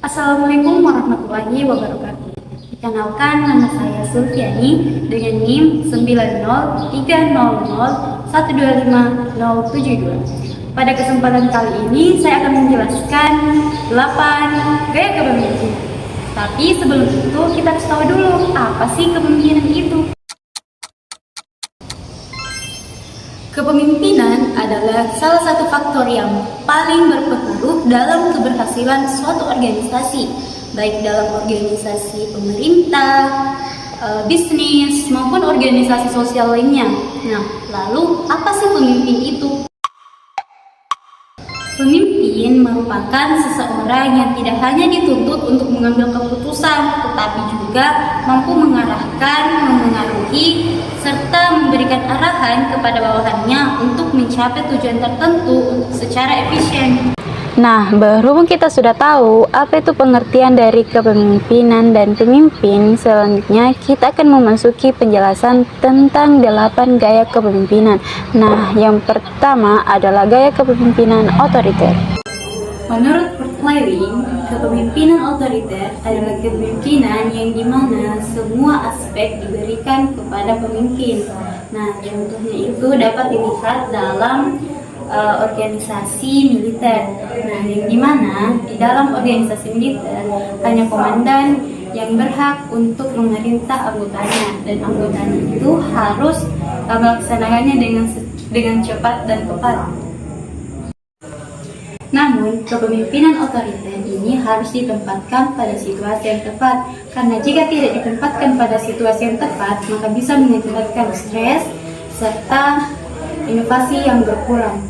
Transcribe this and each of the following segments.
Assalamualaikum warahmatullahi wabarakatuh. Perkenalkan, nama saya Sulfiani dengan NIM 90300125072. Pada kesempatan kali ini saya akan menjelaskan 8 gaya kepemimpinan. Tapi sebelum itu kita harus tahu dulu apa sih kepemimpinan itu. Kepemimpinan adalah salah satu faktor yang paling berpengaruh dalam keberhasilan suatu organisasi, baik dalam organisasi pemerintah, bisnis, maupun organisasi sosial lainnya. Nah, lalu apa sih pemimpin itu? Pemimpin merupakan seseorang yang tidak hanya dituntut untuk mengambil keputusan, tetapi juga mampu mengarahkan, memengaruhi, serta memberikan arahan kepada bawahannya untuk mencapai tujuan tertentu secara efisien. Nah, berhubung kita sudah tahu apa itu pengertian dari kepemimpinan dan pemimpin, selanjutnya kita akan memasuki penjelasan tentang 8 gaya kepemimpinan. Nah, yang pertama adalah gaya kepemimpinan otoriter. Menurut Kurt Lewin, kepemimpinan otoriter adalah kepemimpinan yang dimana semua aspek diberikan kepada pemimpin. Nah, contohnya itu dapat dilihat dalam organisasi militer. Nah, yang dimana di dalam organisasi militer hanya komandan yang berhak untuk memerintah anggotanya, dan anggotanya itu harus melaksanakannya dengan cepat dan tepat. Namun, kepemimpinan otoriter ini harus ditempatkan pada situasi yang tepat, karena jika tidak ditempatkan pada situasi yang tepat, maka bisa mengakibatkan stres serta inovasi yang berkurang.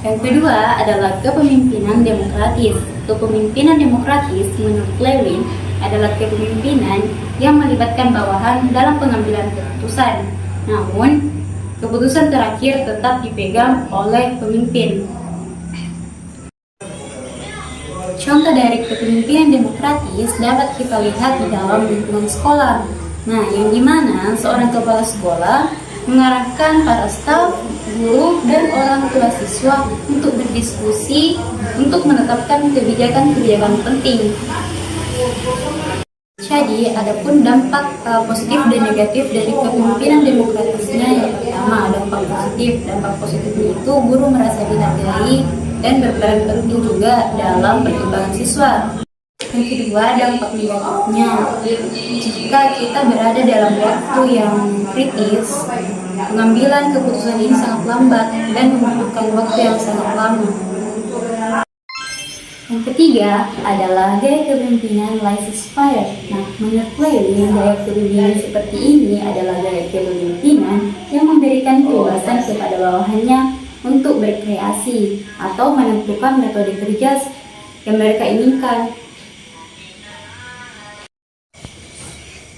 Yang kedua adalah kepemimpinan demokratis. Kepemimpinan demokratis menurut Lewin adalah kepemimpinan yang melibatkan bawahan dalam pengambilan keputusan. Namun, keputusan terakhir tetap dipegang oleh pemimpin. Contoh dari kepemimpinan demokratis dapat kita lihat di dalam lingkungan sekolah. Nah, yang dimana seorang kepala sekolah mengarahkan para staf, guru, dan orang tua siswa untuk berdiskusi untuk menetapkan kebijakan-kebijakan penting. Jadi, adapun dampak positif dan negatif dari kepemimpinan demokratisnya, yang pertama, dampak positifnya itu guru merasa dihargai dan berperan penting juga dalam perkembangan siswa. Yang kedua, dampak negatifnya, jika kita berada dalam waktu yang kritis, pengambilan keputusan ini sangat lambat dan membutuhkan waktu yang sangat lama. Yang ketiga adalah gaya kepemimpinan laissez-faire. Nah, menurut Lewin, gaya kepemimpinan seperti ini adalah gaya kepemimpinan yang memberikan kebebasan kepada bawahannya untuk berkreasi atau menentukan metode kerja yang mereka inginkan.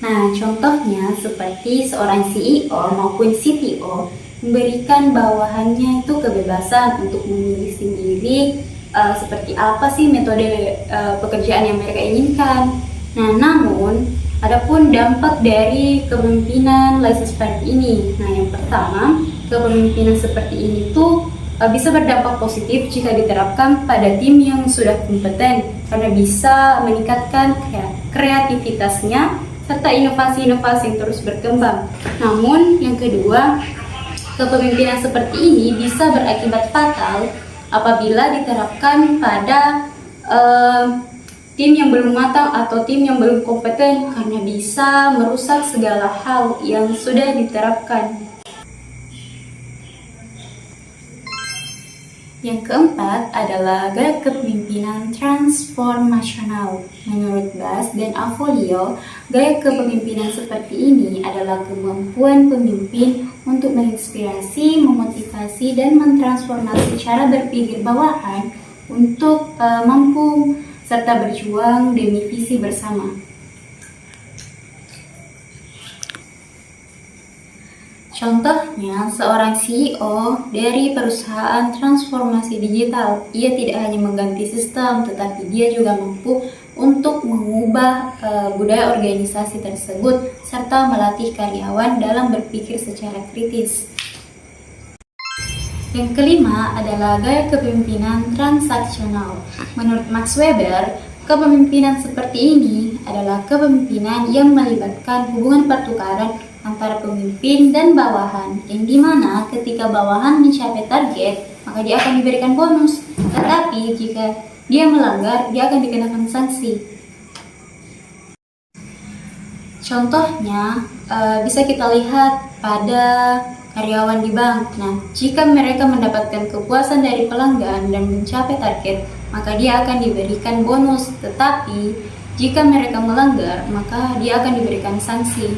Nah, contohnya seperti seorang CEO maupun CTO memberikan bawahannya itu kebebasan untuk memilih sendiri seperti apa sih metode pekerjaan yang mereka inginkan. Nah, namun adapun dampak dari kepemimpinan laissez-faire ini. Nah, yang pertama, kepemimpinan seperti ini tuh bisa berdampak positif jika diterapkan pada tim yang sudah kompeten, karena bisa meningkatkan kreativitasnya serta inovasi-inovasi yang terus berkembang. Namun, yang kedua, kepemimpinan seperti ini bisa berakibat fatal apabila diterapkan pada tim yang belum matang atau tim yang belum kompeten, karena bisa merusak segala hal yang sudah diterapkan. Yang keempat adalah gaya kepemimpinan transformasional. Menurut Bas dan Avolio, gaya kepemimpinan seperti ini adalah kemampuan pemimpin untuk menginspirasi, memotivasi, dan mentransformasi cara berpikir bawahan untuk mampu serta berjuang demi visi bersama. Contohnya, seorang CEO dari perusahaan transformasi digital, ia tidak hanya mengganti sistem, tetapi dia juga mampu untuk mengubah budaya organisasi tersebut, serta melatih karyawan dalam berpikir secara kritis. Yang kelima adalah gaya kepemimpinan transaksional. Menurut Max Weber, kepemimpinan seperti ini adalah kepemimpinan yang melibatkan hubungan pertukaran antara pemimpin dan bawahan, yang dimana ketika bawahan mencapai target, maka dia akan diberikan bonus. Tetapi jika dia melanggar, dia akan dikenakan sanksi. Contohnya, bisa kita lihat pada karyawan di bank. Nah, jika mereka mendapatkan kepuasan dari pelanggan dan mencapai target, maka dia akan diberikan bonus. Tetapi, jika mereka melanggar, maka dia akan diberikan sanksi.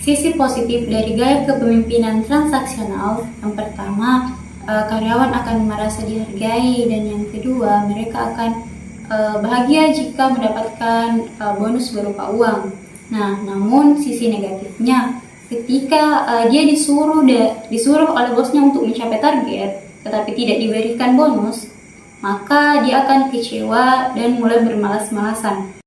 Sisi positif dari gaya kepemimpinan transaksional, yang pertama, karyawan akan merasa dihargai, dan yang kedua, mereka akan bahagia jika mendapatkan bonus berupa uang. Nah, namun sisi negatifnya, ketika dia disuruh oleh bosnya untuk mencapai target, tetapi tidak diberikan bonus, maka dia akan kecewa dan mulai bermalas-malasan.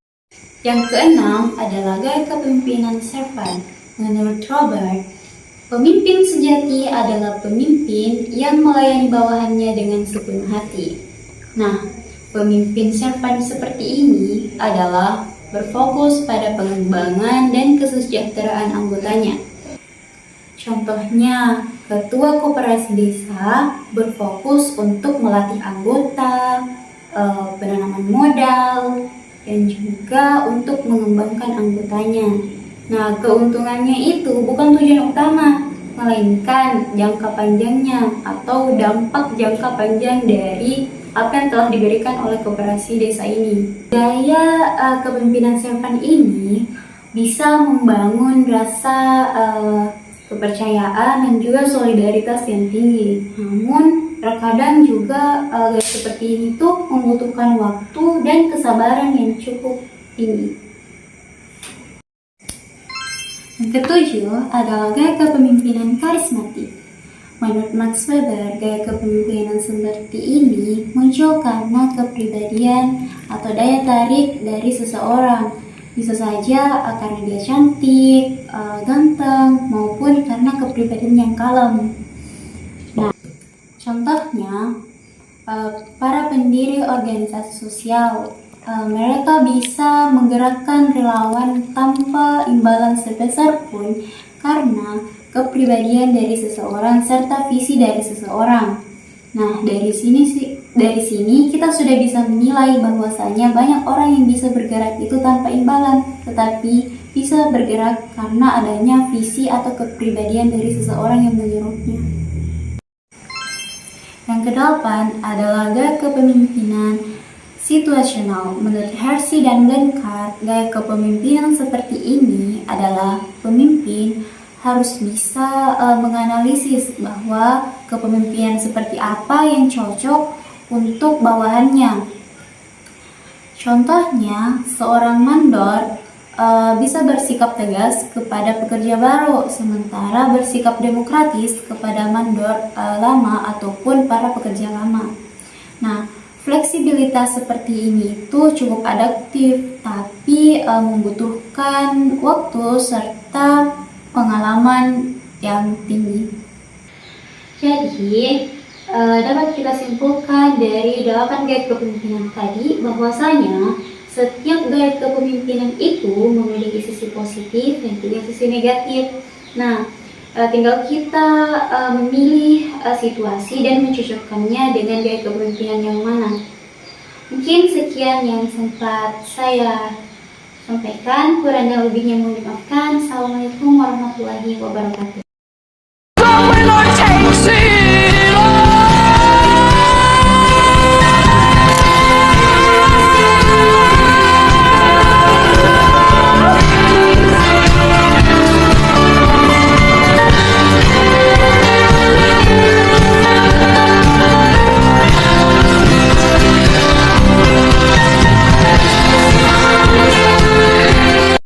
Yang keenam adalah gaya kepemimpinan servant. Menurut Robert, pemimpin sejati adalah pemimpin yang melayani bawahannya dengan sepenuh hati. Nah, pemimpin servant seperti ini adalah berfokus pada pengembangan dan kesejahteraan anggotanya. Contohnya, ketua koperasi desa berfokus untuk melatih anggota, penanaman modal, dan juga untuk mengembangkan anggotanya. Nah, keuntungannya itu bukan tujuan utama, melainkan jangka panjangnya atau dampak jangka panjang dari apa yang telah diberikan oleh koperasi desa ini. Gaya kepemimpinan servant ini bisa membangun rasa kepercayaan dan juga solidaritas yang tinggi. Namun, terkadang juga gaya seperti ini tuh membutuhkan waktu dan kesabaran yang cukup tinggi. Yang ketujuh adalah gaya kepemimpinan karismatik. Menurut Max Weber, gaya kepemimpinan seperti ini muncul karena kepribadian atau daya tarik dari seseorang. Bisa saja karena dia cantik, ganteng, maupun karena kepribadian yang kalem. Nah, contohnya, para pendiri organisasi sosial, mereka bisa menggerakkan relawan tanpa imbalan sebesar pun karena kepribadian dari seseorang serta visi dari seseorang. Nah, dari sini kita sudah bisa menilai bahwasanya banyak orang yang bisa bergerak itu tanpa imbalan, tetapi bisa bergerak karena adanya visi atau kepribadian dari seseorang yang menyuruhnya. Yang kedelapan adalah gaya kepemimpinan situasional. Menurut Hersey dan Blanchard, gaya kepemimpinan seperti ini adalah pemimpin harus bisa menganalisis bahwa kepemimpinan seperti apa yang cocok untuk bawahannya. Contohnya, seorang mandor bisa bersikap tegas kepada pekerja baru, sementara bersikap demokratis kepada mandor lama ataupun para pekerja lama. Nah, fleksibilitas seperti ini itu cukup adaptif, tapi membutuhkan waktu serta pengalaman yang tinggi. Jadi, dapat kita simpulkan dari 8 gaya kepemimpinan tadi bahwasanya setiap gaya kepemimpinan itu memiliki sisi positif dan juga sisi negatif. Nah, tinggal kita memilih situasi dan mencocokkannya dengan gaya kepemimpinan yang mana. Mungkin sekian yang sempat saya sampaikan, kurangnya lebihnya mohon dimaafkan. Assalamualaikum warahmatullahi wabarakatuh.